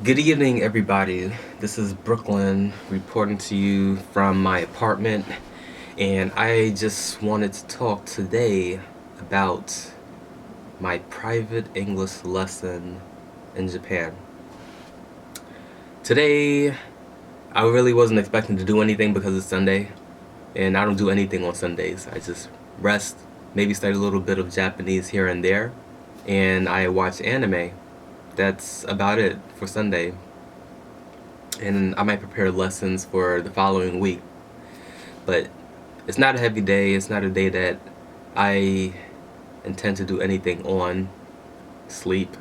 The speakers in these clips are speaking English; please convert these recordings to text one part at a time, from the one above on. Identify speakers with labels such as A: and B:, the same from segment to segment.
A: Good evening, everybody. This is Brooklyn reporting to you from my apartment, and I just wanted to talk today about my private English lesson in Japan. Today, I really wasn't expecting to do anything because it's Sunday, and I don't do anything on Sundays. I just rest, maybe study a little bit of Japanese here and there, and I watch anime. That's about it for Sunday. And I might prepare lessons for the following week. But it's not a heavy day. It's not a day that I intend to do anything on. Sleep,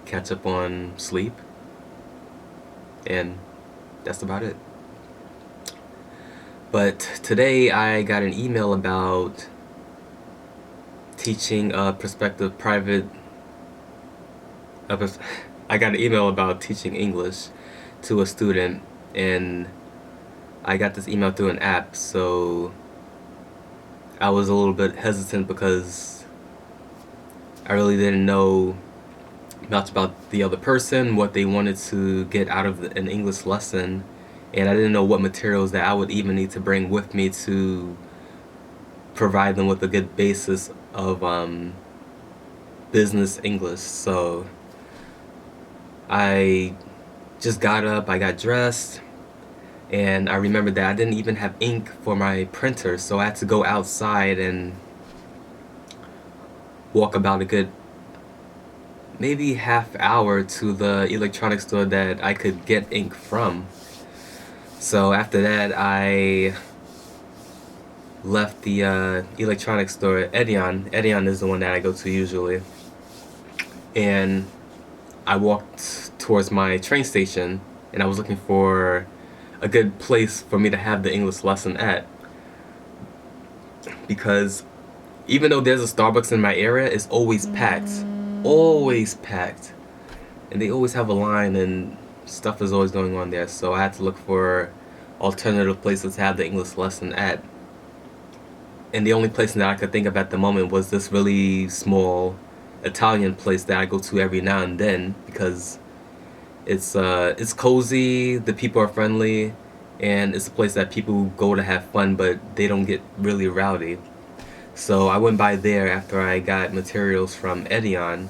A: catch up on sleep, and that's about it. But today I got an email about teaching a prospective private. I got an email about teaching English to a student, and I got this email through an app, so I was a little bit hesitant because I really didn't know much about the other person, what they wanted to get out of an English lesson, and I didn't know what materials that I would even need to bring with me to provide them with a good basis of business English. So I just got up, I got dressed, and I remembered that I didn't even have ink for my printer, so I had to go outside and walk about a good maybe half hour to the electronics store that I could get ink from. So after that, I left the electronics store, Edion. Edion is the one that I go to usually. And I walked towards my train station, and I was looking for a good place for me to have the English lesson at. Because even though there's a Starbucks in my area, it's always packed. Always packed. And they always have a line, and stuff is always going on there. So I had to look for alternative places to have the English lesson at. And the only place that I could think of at the moment was this really small Italian place that I go to every now and then because it's cozy, the people are friendly, and it's a place that people go to have fun, but they don't get really rowdy. So I went by there after I got materials from Edion,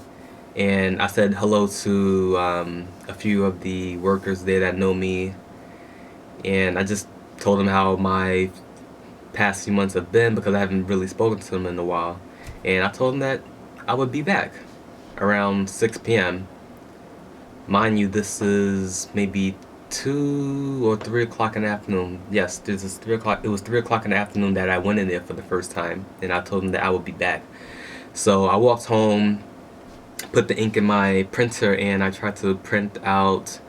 A: and I said hello to a few of the workers there that know me, and I just told them how my past few months have been because I haven't really spoken to them in a while. And I told them that I would be back around 6 p.m. Mind you, this is maybe 2 or 3 o'clock in the afternoon. Yes, this is 3 o'clock. It was 3 o'clock in the afternoon that I went in there for the first time, and I told them that I would be back. So I walked home, put the ink in my printer, and I tried to print out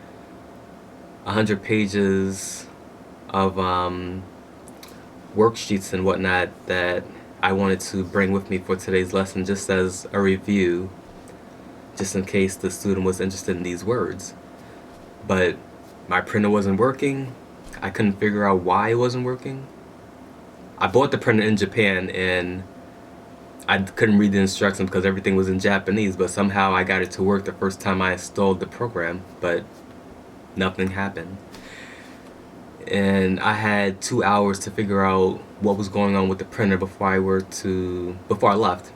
A: 100 pages of worksheets and whatnot that I wanted to bring with me for today's lesson just as a review, just in case the student was interested in these words. But my printer wasn't working. I couldn't figure out why it wasn't working. I bought the printer in Japan and I couldn't read the instructions because everything was in Japanese, but somehow I got it to work the first time I installed the program, but nothing happened. And I had 2 hours to figure out what was going on with the printer before I left.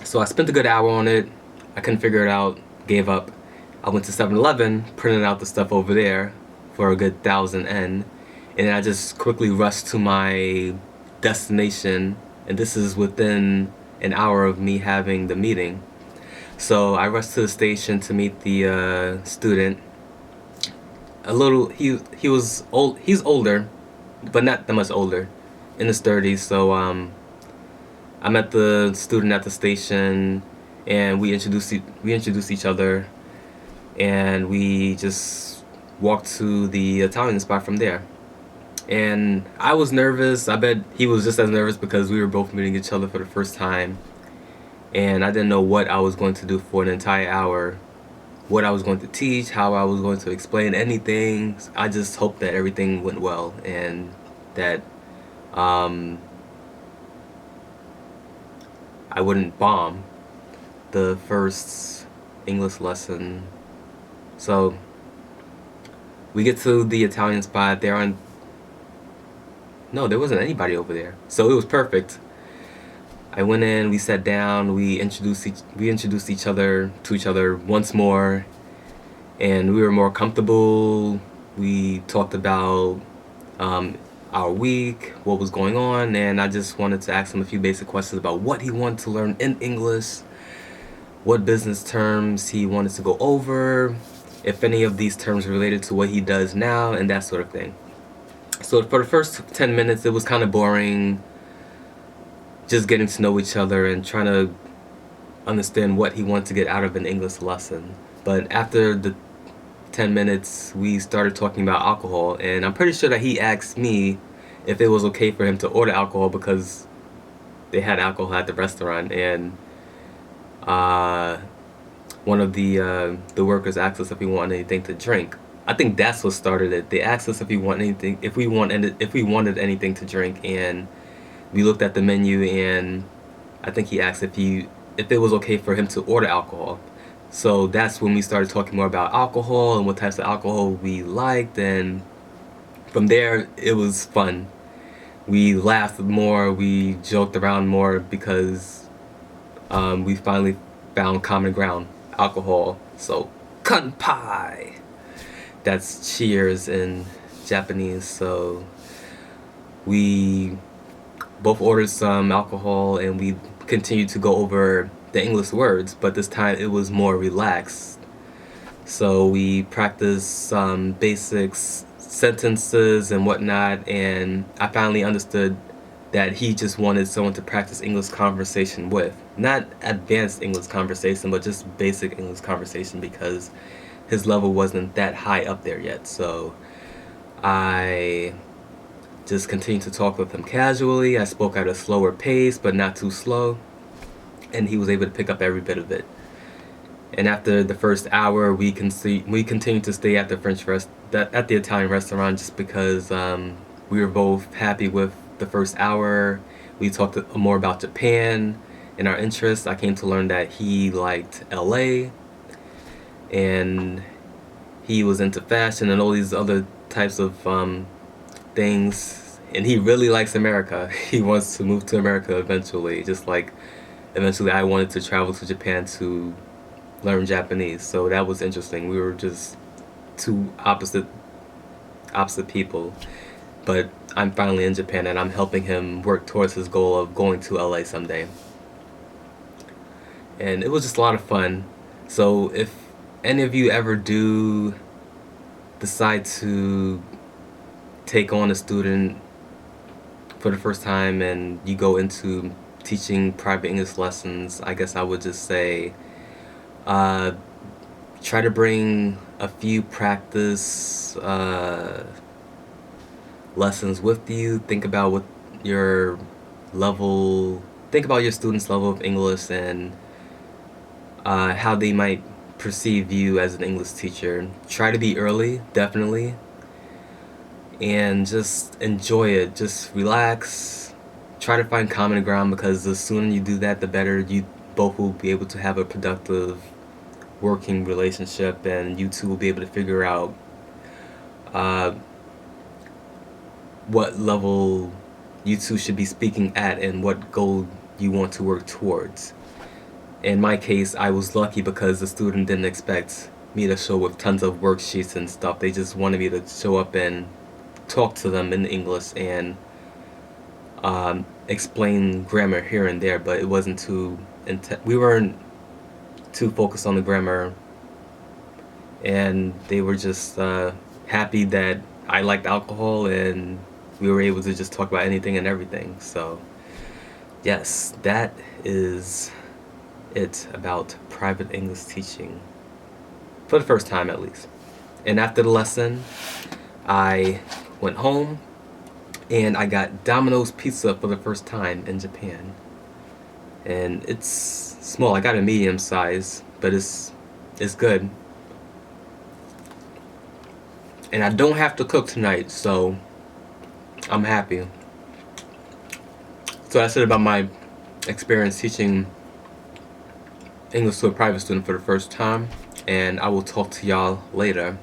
A: So I spent a good hour on it. I couldn't figure it out, gave up. I went to 7-Eleven, printed out the stuff over there for a good 1,000 yen, and then I just quickly rushed to my destination, and this is within an hour of me having the meeting. So I rushed to the station to meet the student. He was old. He's older, but not that much older, in his 30s. So I met the student at the station, and we introduced each other, and we just walked to the Italian spot from there. And I was nervous. I bet he was just as nervous because we were both meeting each other for the first time, and I didn't know what I was going to do for an entire hour, what I was going to teach, how I was going to explain anything. I just hoped that everything went well and that um, I wouldn't bomb the first English lesson. So We get to the Italian spot. No, there wasn't anybody over there, so it was perfect. I went in, we sat down, we introduced each other to each other once more, and we were more comfortable. We talked about our week, what was going on, and I just wanted to ask him a few basic questions about what he wanted to learn in English, what business terms he wanted to go over, if any of these terms related to what he does now, and that sort of thing. So for the first 10 minutes, it was kind of boring, just getting to know each other and trying to understand what he wanted to get out of an English lesson. But after the 10 minutes, we started talking about alcohol, and I'm pretty sure that he asked me if it was okay for him to order alcohol because they had alcohol at the restaurant, and one of the workers asked us if we wanted anything to drink. I think that's what started it. They asked us if we wanted anything to drink, and we looked at the menu, and I think he asked if it was okay for him to order alcohol. So that's when we started talking more about alcohol and what types of alcohol we liked, and from there it was fun. We laughed more, we joked around more because we finally found common ground, alcohol. So kanpai. That's cheers in Japanese. So we both ordered some alcohol and we continued to go over the English words, but this time it was more relaxed. So we practiced some basics, sentences and whatnot, and I finally understood that he just wanted someone to practice English conversation with. Not advanced English conversation, but just basic English conversation because his level wasn't that high up there yet. So I just continued to talk with him casually. I spoke at a slower pace, but not too slow, and he was able to pick up every bit of it. And after the first hour, we continued to stay at the Italian restaurant just because we were both happy with the first hour. We talked more about Japan and our interests. I came to learn that he liked LA, and he was into fashion and all these other types of things. And he really likes America. He wants to move to America eventually, just like eventually I wanted to travel to Japan to learn Japanese. So that was interesting. We were just two opposite people. But I'm finally in Japan and I'm helping him work towards his goal of going to LA someday. And it was just a lot of fun. So if any of you ever do decide to take on a student for the first time and you go into teaching private English lessons, I guess I would just say try to bring a few practice lessons with you. Think about what your level, think about your students' level of English and how they might perceive you as an English teacher. Try to be early, definitely, and just enjoy it. Just relax. Try to find common ground because the sooner you do that, the better you both will be able to have a productive working relationship, and you two will be able to figure out what level you two should be speaking at and what goal you want to work towards. In my case, I was lucky because the student didn't expect me to show with tons of worksheets and stuff. They just wanted me to show up and talk to them in English and explain grammar here and there, but it wasn't too we weren't too focused on the grammar, and they were just happy that I liked alcohol and we were able to just talk about anything and everything. So yes, that is it about private English teaching, for the first time at least. And after the lesson, I went home and I got Domino's pizza for the first time in Japan. And it's small. I got a medium size, but it's good. And I don't have to cook tonight, so I'm happy. So that's it about my experience teaching English to a private student for the first time, and I will talk to y'all later.